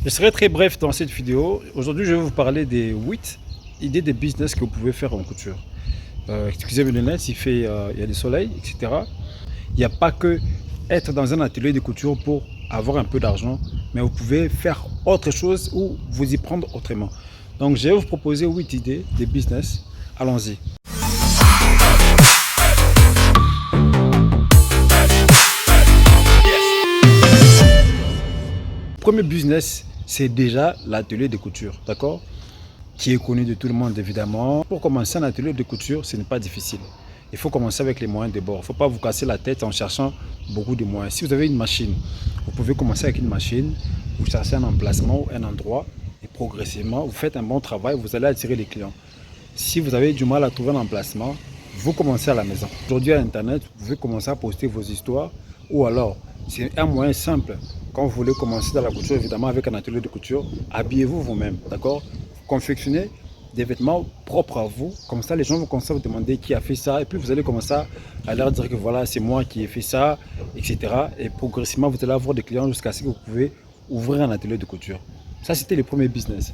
Je serai très bref dans cette vidéo. Aujourd'hui, je vais vous parler des 8 idées de business que vous pouvez faire en couture. Excusez mes lunettes, il y a du soleil, etc. Il n'y a pas que être dans un atelier de couture pour avoir un peu d'argent, mais vous pouvez faire autre chose ou vous y prendre autrement. Donc, je vais vous proposer 8 idées de business. Allons-y. Le premier business, c'est déjà l'atelier de couture, d'accord? Qui est connu de tout le monde évidemment. Pour commencer un atelier de couture, ce n'est pas difficile. Il faut commencer avec les moyens de bord. Il ne faut pas vous casser la tête en cherchant beaucoup de moyens. Si vous avez une machine, vous pouvez commencer avec une machine, vous cherchez un emplacement ou un endroit et progressivement, vous faites un bon travail, vous allez attirer les clients. Si vous avez du mal à trouver un emplacement, vous commencez à la maison. Aujourd'hui à Internet, vous pouvez commencer à poster vos histoires ou alors, c'est un moyen simple. Quand vous voulez commencer dans la couture, évidemment avec un atelier de couture, habillez-vous vous-même, d'accord? Confectionnez des vêtements propres à vous, comme ça les gens vont commencer à vous demander qui a fait ça et puis vous allez commencer à leur dire que voilà, c'est moi qui ai fait ça, etc. Et progressivement, vous allez avoir des clients jusqu'à ce que vous pouvez ouvrir un atelier de couture. Ça, c'était le premier business.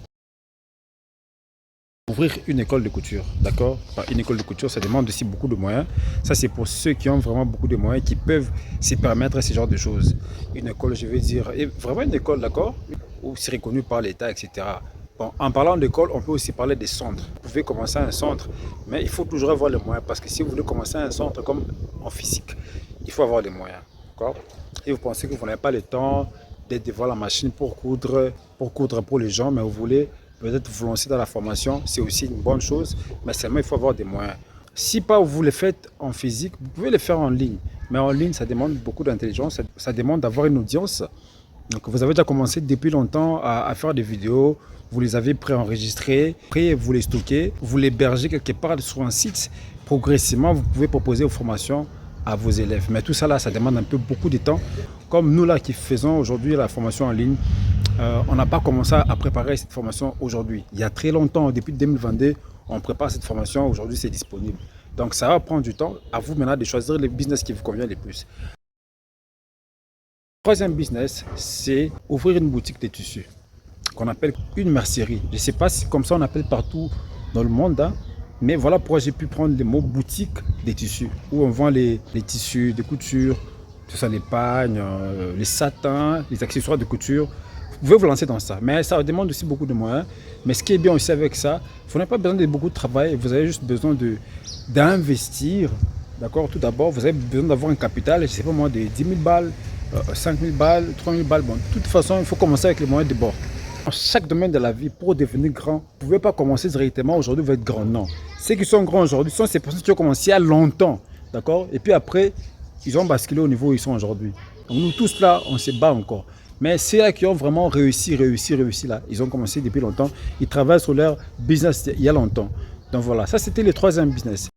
Ouvrir une école de couture, d'accord? Une école de couture, ça demande aussi beaucoup de moyens. Ça, c'est pour ceux qui ont vraiment beaucoup de moyens, qui peuvent se permettre ce genre de choses. Une école, je vais dire, et vraiment une école, d'accord? Où c'est reconnu par l'État, etc. Bon, en parlant d'école, on peut aussi parler des centres. Vous pouvez commencer un centre, mais il faut toujours avoir les moyens, parce que si vous voulez commencer un centre comme en physique, il faut avoir les moyens, d'accord? Et vous pensez que vous n'avez pas le temps d'être devant la machine pour coudre pour les gens, mais vous voulez peut-être vous lancer dans la formation, c'est aussi une bonne chose, mais seulement il faut avoir des moyens. Si pas vous le faites en physique, vous pouvez le faire en ligne. Mais en ligne, ça demande beaucoup d'intelligence, ça demande d'avoir une audience. Donc vous avez déjà commencé depuis longtemps à faire des vidéos, vous les avez préenregistrées, après vous les stockez, vous les hébergez quelque part sur un site. Progressivement, vous pouvez proposer vos formations à vos élèves. Mais tout ça là, ça demande un peu beaucoup de temps. Comme nous là qui faisons aujourd'hui la formation en ligne, on n'a pas commencé à préparer cette formation aujourd'hui. Il y a très longtemps, depuis 2022, on prépare cette formation. Aujourd'hui, c'est disponible. Donc, ça va prendre du temps. À vous maintenant de choisir le business qui vous convient le plus. Troisième business, c'est ouvrir une boutique de tissus qu'on appelle une mercerie. Je ne sais pas si comme ça on appelle partout dans le monde, hein, mais voilà pourquoi j'ai pu prendre le mot boutique des tissus, où on vend les tissus de couture, tout ça, les pagnes, les satins, les accessoires de couture. Vous pouvez vous lancer dans ça, mais ça demande aussi beaucoup de moyens. Mais ce qui est bien aussi avec ça, vous n'avez pas besoin de beaucoup de travail, vous avez juste besoin d'investir. D'accord? Tout d'abord, vous avez besoin d'avoir un capital, je ne sais pas moi, de 10 000 balles, 5 000 balles, 3 000 balles. Bon, de toute façon, il faut commencer avec les moyens de bord. Dans chaque domaine de la vie, pour devenir grand, vous ne pouvez pas commencer directement aujourd'hui, vous êtes grand. Non. Ceux qui sont grands aujourd'hui sont ces personnes qui ont commencé il y a longtemps. D'accord? Et puis après, ils ont basculé au niveau où ils sont aujourd'hui. Donc nous tous là, on se bat encore. Mais ceux-là qui ont vraiment réussi là, ils ont commencé depuis longtemps. Ils travaillent sur leur business il y a longtemps. Donc voilà, ça c'était le troisième business.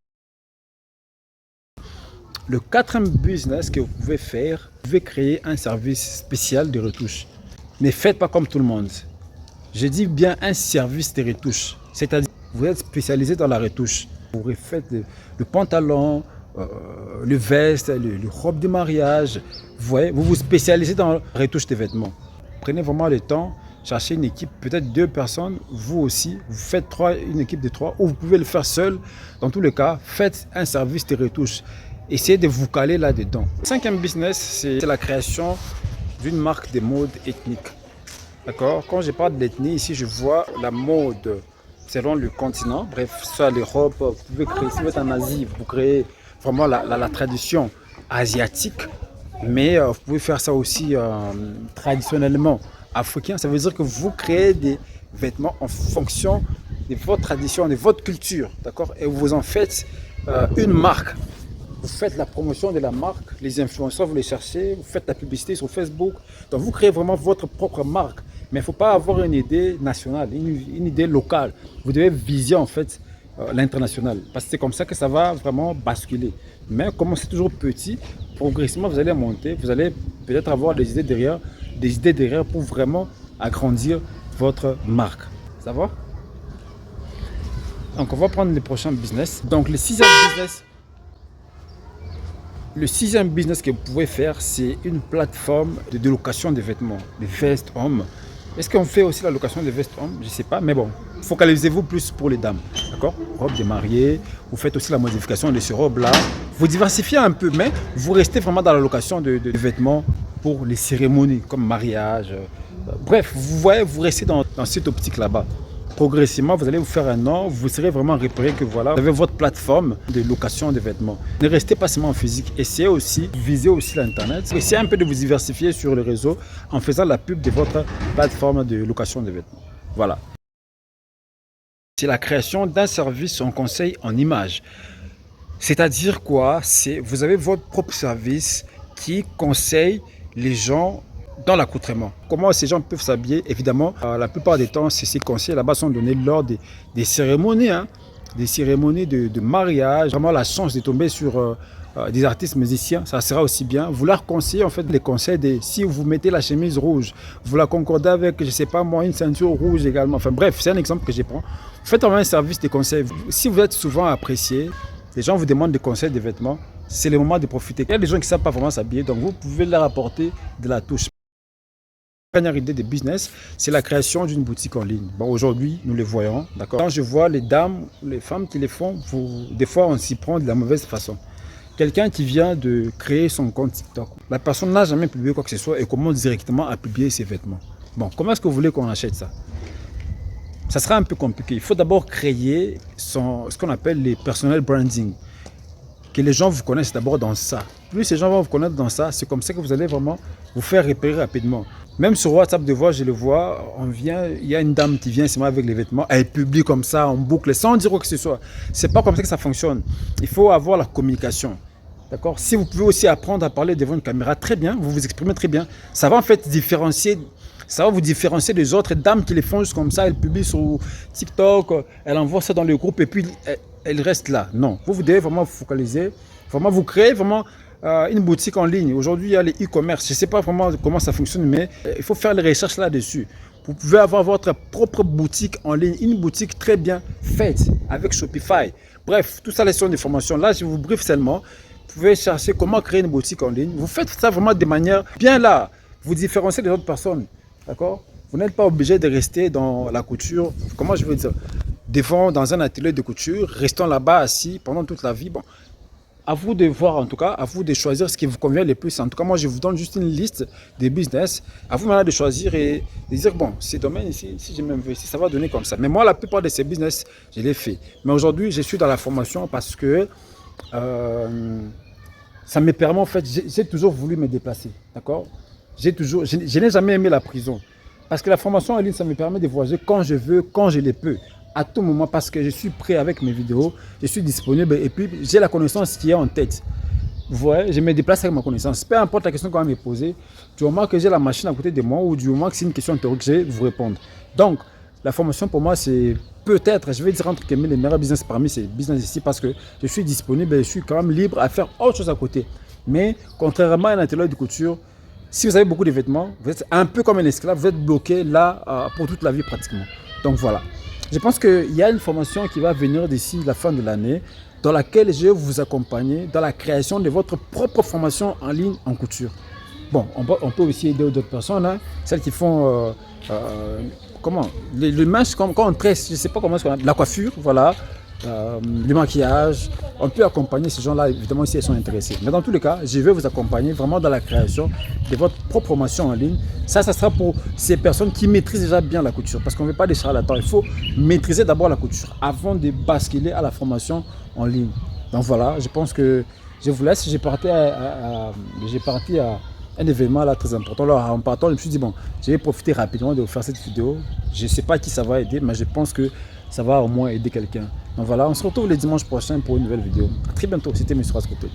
Le quatrième business que vous pouvez faire, vous pouvez créer un service spécial de retouche. Mais faites pas comme tout le monde. Je dis bien un service de retouche. C'est-à-dire vous êtes spécialisé dans la retouche. Vous refaites le pantalon, le veste, le robe de mariage. Vous voyez, vous vous spécialisez dans la retouche des vêtements. Prenez vraiment le temps, cherchez une équipe, peut-être 2 personnes, vous aussi, vous faites une équipe de 3, ou vous pouvez le faire seul. Dans tous les cas, faites un service de retouche. Essayez de vous caler là-dedans. Le cinquième business, c'est la création d'une marque de mode ethnique. D'accord? Quand je parle d'ethnie, ici je vois la mode selon le continent. Bref, soit l'Europe, vous pouvez créer, si vous êtes en Asie, vous créez vraiment la tradition asiatique. Mais vous pouvez faire ça aussi traditionnellement africain. Ça veut dire que vous créez des vêtements en fonction de votre tradition, de votre culture. D'accord? Et vous en faites une marque. Vous faites la promotion de la marque, les influenceurs, vous les cherchez, vous faites la publicité sur Facebook. Donc vous créez vraiment votre propre marque. Mais il ne faut pas avoir une idée nationale, une idée locale. Vous devez viser en fait l'international. Parce que c'est comme ça que ça va vraiment basculer. Mais comme c'est toujours petit, progressivement vous allez monter, vous allez peut-être avoir des idées derrière pour vraiment agrandir votre marque. Ça va? Donc on va prendre les prochains business. Donc le sixième business. Le sixième business que vous pouvez faire, c'est une plateforme de location de vêtements, des vestes hommes. Est-ce qu'on fait aussi la location de vestes hommes? Je ne sais pas, mais bon, focalisez-vous plus pour les dames, d'accord? Robe de mariée, vous faites aussi la modification de ces robes-là. Vous diversifiez un peu, mais vous restez vraiment dans la location de vêtements pour les cérémonies, comme mariage. Bref, vous voyez, vous restez dans cette optique là-bas. Progressivement, vous allez vous faire un nom, vous serez vraiment repéré que voilà, vous avez votre plateforme de location de vêtements. Ne restez pas seulement en physique, essayez aussi, visez aussi l'Internet. Essayez un peu de vous diversifier sur les réseaux en faisant la pub de votre plateforme de location de vêtements. Voilà. C'est la création d'un service en conseil en images. C'est-à-dire quoi? Vous avez votre propre service qui conseille les gens dans l'accoutrement. Comment ces gens peuvent s'habiller? Évidemment, la plupart des temps, ces conseils là-bas sont donnés lors des cérémonies, hein, des cérémonies de mariage. Vraiment la chance de tomber sur des artistes musiciens, ça sera aussi bien. Vous leur conseillez en fait les conseils de si vous mettez la chemise rouge, vous la concordez avec, je sais pas moi, une ceinture rouge également. Enfin bref, c'est un exemple que je prends. Faites vraiment un service de conseil. Si vous êtes souvent apprécié, les gens vous demandent des conseils de vêtements, c'est le moment de profiter. Il y a des gens qui ne savent pas vraiment s'habiller, donc vous pouvez leur apporter de la touche. La première idée de business, c'est la création d'une boutique en ligne. Bon, aujourd'hui, nous le voyons, d'accord. Quand je vois les dames, les femmes qui les font, des fois, on s'y prend de la mauvaise façon. Quelqu'un qui vient de créer son compte TikTok, la personne n'a jamais publié quoi que ce soit et commence directement à publier ses vêtements. Bon, comment est-ce que vous voulez qu'on achète ça? Ça sera un peu compliqué. Il faut d'abord créer ce qu'on appelle les personnel branding. Que les gens vous connaissent d'abord dans ça. Plus les gens vont vous connaître dans ça, c'est comme ça que vous allez vraiment vous faire repérer rapidement. Même sur WhatsApp, de voir, je le vois, il y a une dame qui vient seulement avec les vêtements, elle publie comme ça, en boucle, sans dire quoi que ce soit. C'est pas comme ça que ça fonctionne. Il faut avoir la communication. D'accord? Si vous pouvez aussi apprendre à parler devant une caméra très bien, vous vous exprimez très bien, ça va en fait différencier. Ça va vous différencier des autres dames qui les font juste comme ça, elles publient sur TikTok, elles envoient ça dans le groupe et puis elles restent là. Non, vous devez vraiment vous focaliser, vraiment vous créer vraiment une boutique en ligne. Aujourd'hui, il y a les e-commerce. Je ne sais pas vraiment comment ça fonctionne, mais il faut faire les recherches là-dessus. Vous pouvez avoir votre propre boutique en ligne, une boutique très bien faite avec Shopify. Bref, tout ça, les sont des formations. Là, je vous briefe seulement. Vous pouvez chercher comment créer une boutique en ligne. Vous faites ça vraiment de manière bien là. Vous différenciez des autres personnes. D'accord? Vous n'êtes pas obligé de rester dans la couture. Comment je veux dire? Devant, dans un atelier de couture, restons là-bas assis pendant toute la vie. Bon, à vous de voir en tout cas, à vous de choisir ce qui vous convient le plus. En tout cas, moi, je vous donne juste une liste de business. À vous maintenant de choisir et de dire, bon, ces domaines ici, si je m'investis, ça va donner comme ça. Mais moi, la plupart de ces business, je les fais. Mais aujourd'hui, je suis dans la formation parce que ça me permet, en fait, j'ai toujours voulu me déplacer. D'accord? Je n'ai jamais aimé la prison. Parce que la formation en ligne, ça me permet de voyager quand je veux, quand je le peux, à tout moment, parce que je suis prêt avec mes vidéos, je suis disponible et puis j'ai la connaissance qui est en tête. Vous voyez, je me déplace avec ma connaissance. Peu importe la question qu'on va me poser, du moment que j'ai la machine à côté de moi ou du moment que c'est une question théorique, je vais vous répondre. Donc, la formation pour moi, c'est peut-être, je vais dire entre guillemets, les meilleurs business parmi ces business ici parce que je suis disponible et je suis quand même libre à faire autre chose à côté. Mais contrairement à un atelier de couture, si vous avez beaucoup de vêtements, vous êtes un peu comme un esclave, vous êtes bloqué là pour toute la vie pratiquement. Donc voilà. Je pense qu'il y a une formation qui va venir d'ici la fin de l'année dans laquelle je vais vous accompagner dans la création de votre propre formation en ligne en couture. Bon, on peut aussi aider d'autres personnes, hein, celles qui font comment le match, quand on tresse, je ne sais pas comment est-ce qu'on appelle, la coiffure, voilà. Le maquillage, on peut accompagner ces gens-là évidemment si elles sont intéressées. Mais dans tous les cas, je vais vous accompagner vraiment dans la création de votre propre formation en ligne. Ça sera pour ces personnes qui maîtrisent déjà bien la couture. Parce qu'on ne veut pas des charlatans. Il faut maîtriser d'abord la couture avant de basculer à la formation en ligne. Donc voilà, je pense que je vous laisse. J'ai parti à un événement là très important. Alors en partant, je me suis dit bon, je vais profiter rapidement de vous faire cette vidéo. Je ne sais pas qui ça va aider, mais je pense que ça va au moins aider quelqu'un. Donc voilà, on se retrouve le dimanche prochain pour une nouvelle vidéo. A très bientôt, c'était M. Rascotet.